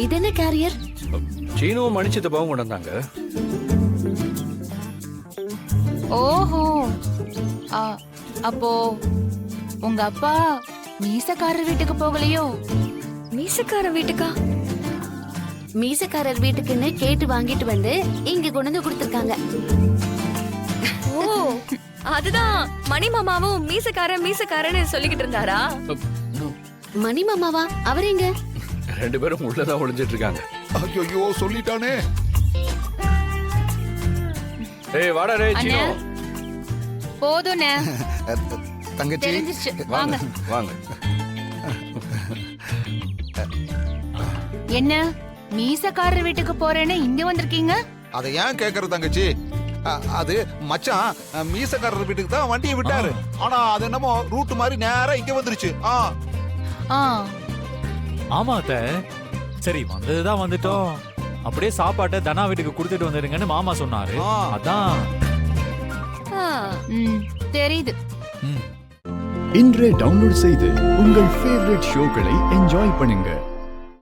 இது என்ன கேரியர்? சீனுவும் மணிச்சித்தப்பாவும் கொண்டு வந்தாங்க. ஓஹோ, அப்போ உங்க அப்பா மீசக்காரர் வீட்டுக்கு போகலையோ? மீசக்காரர் வீட்டுக்கா? மீசக்காரர் வீட்டுக்குன்னு கேட்டு வாங்கிட்டு வந்து இங்க கொண்டு வந்து கொடுத்திருக்காங்க. ஓ, அதுதான் மணி மாமாவும் மீசக்காரன்னு சொல்லிக்கிட்டு இருந்தாரா? மணி மாமாவா? அவர் எங்க? 2 பேரும் உள்ளதான் ஒளிஞ்சிட்டு இருக்காங்க. ஐயோ சொல்லிட்டானே. ஏய் வாடா ரே சீனு. போதும்ண்ணே, தங்கச்சி தெரிஞ்சிருச்சு. வாங்க. வாங்க. என்ன மீசக்காரர் வீட்டுக்கு போறேன்னு இங்க வந்திருக்கீங்க? அதை ஏன் கேக்குற தங்கச்சி? அது மச்சான் மீசக்காரர் வீட்டுக்கு தான் வண்டியை விட்டாரு. ஆனா அது என்னமோ ரூட் மாதிரி நேரா இங்க வந்துருச்சு. ஆமா அத்தை. சரி வந்ததுதான் வந்துட்டோம். அப்படியே சாப்பாட்டை தனா வீட்டுக்கு கொடுத்துட்டு வந்துருங்கன்னு மாமா சொன்னாரு. அதான். தெரியுது. இன்றே டவுன்லோட் செய்து உங்கள் ஃபேவரட் ஷோக்களை என்ஜாய் பண்ணுங்க.